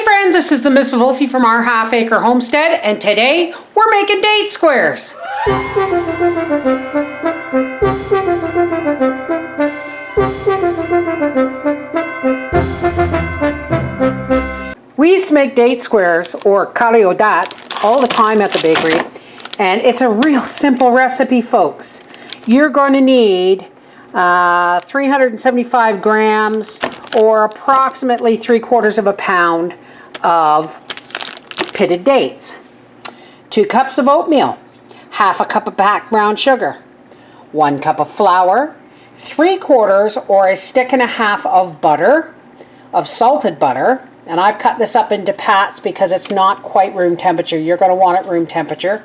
friends, this is the Miss Wolfie from our Half Acre Homestead, and today we're making date squares. We used to make date squares, or carré aux dattes, all the time at the bakery, and it's a real simple recipe, folks. You're going to need 375 grams or approximately 3/4 of a pound of pitted dates, 2 cups of oatmeal, half a cup of black brown sugar, 1 cup of flour, 3/4 or a stick and a half of butter, of salted butter, and I've cut this up into pats because it's not quite room temperature. You're going to want it room temperature,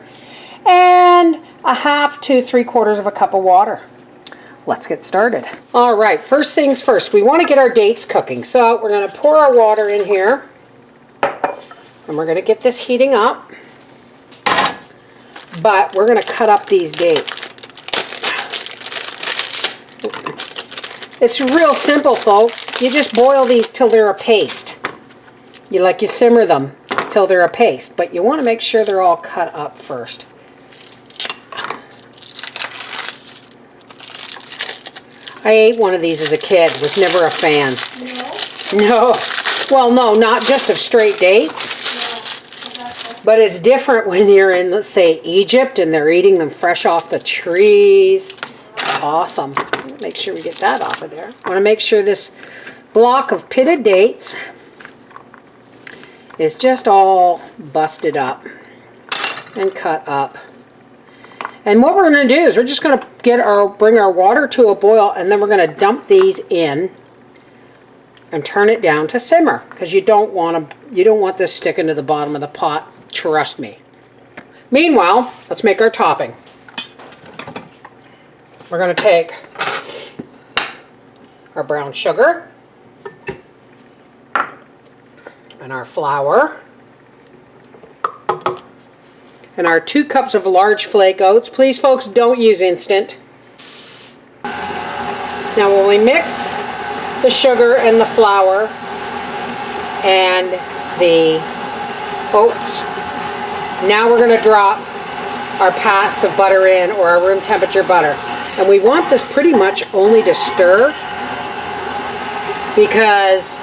and a half to 3/4 of a cup of water. Let's get started. All right, first things first, we want to get our dates cooking. So we're going to pour our water in here, and we're going to get this heating up, but we're going to cut up these dates. It's real simple, folks. You just boil these till they're a paste. You simmer them till they're a paste, but you want to make sure they're all cut up first. I ate one of these as a kid, was never a fan. No. Well, no, not just of straight dates. But it's different when you're in, let's say, Egypt and they're eating them fresh off the trees. Awesome. Make sure we get that off of there. I want to make sure this block of pitted dates is just all busted up and cut up. And what we're going to do is we're just going to bring our water to a boil, and then we're going to dump these in and turn it down to simmer, because you don't want this sticking to the bottom of the pot. Trust me. Meanwhile, let's make our topping. We're going to take our brown sugar and our flour and our 2 cups of large flake oats. Please, folks, don't use instant. Now when we mix the sugar and the flour and the oats, now we're going to drop our pats of butter in, or our room temperature butter. And we want this pretty much only to stir, because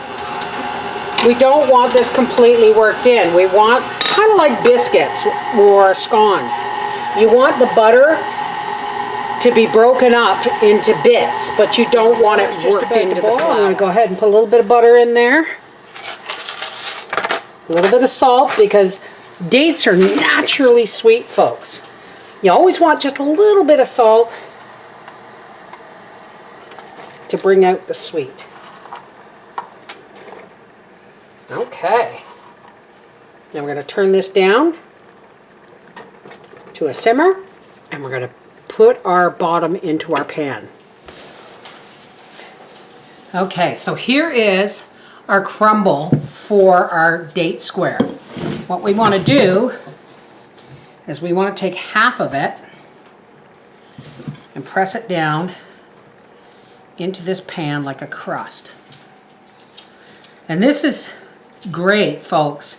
we don't want this completely worked in. We want, kind of like biscuits or scone, you want the butter to be broken up into bits, but you don't want it worked into the flour. I'm going to go ahead and put a little bit of butter in there. A little bit of salt, because dates are naturally sweet, folks. You always want just a little bit of salt to bring out the sweet. Okay. Now we're going to turn this down to a simmer, and we're going to put our bottom into our pan. Okay, so here is our crumble for our date square. What we want to do is we want to take half of it and press it down into this pan like a crust. And this is great, folks.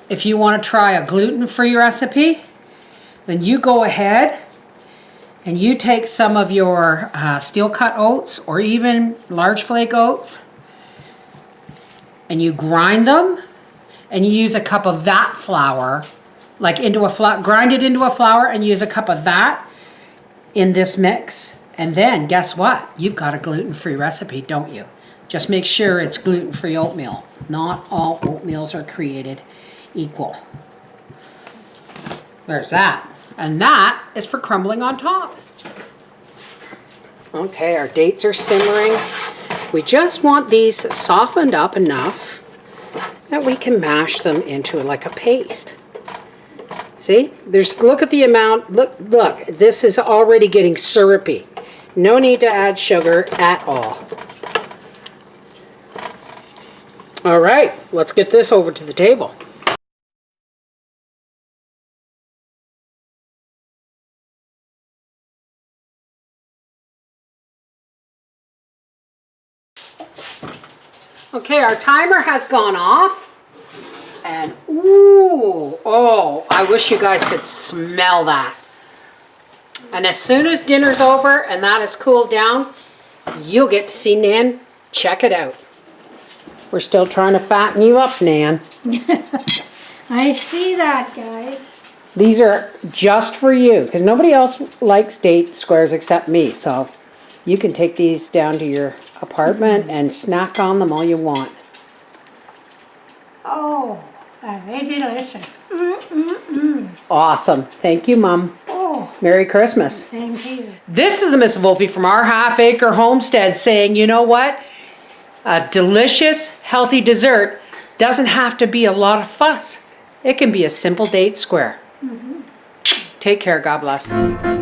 If you want to try a gluten-free recipe, then you go ahead and you take some of your steel-cut oats, or even large flake oats, and you grind them, and you use a cup of that flour, like into a grind it into a flour, and use a cup of that in this mix. And then guess what? You've got a gluten-free recipe, don't you? Just make sure it's gluten-free oatmeal. Not all oatmeals are created equal. There's that. And that is for crumbling on top. Okay, our dates are simmering. We just want these softened up enough that we can mash them into like a paste. See? Look at the amount. Look, this is already getting syrupy. No need to add sugar at all. All right, let's get this over to the table. Okay, our timer has gone off. And ooh, oh, I wish you guys could smell that. And as soon as dinner's over and that has cooled down, you'll get to see Nan check it out. We're still trying to fatten you up, Nan. I see that, guys. These are just for you, because nobody else likes date squares except me. So you can take these down to your apartment and snack on them all you want. Oh, are they delicious? Awesome. Thank you, Mom. Oh, Merry Christmas. thank you. This is the Miss Wolfie from our half-acre homestead saying, you know what? A delicious, healthy dessert doesn't have to be a lot of fuss. It can be a simple date square. Take care. God bless.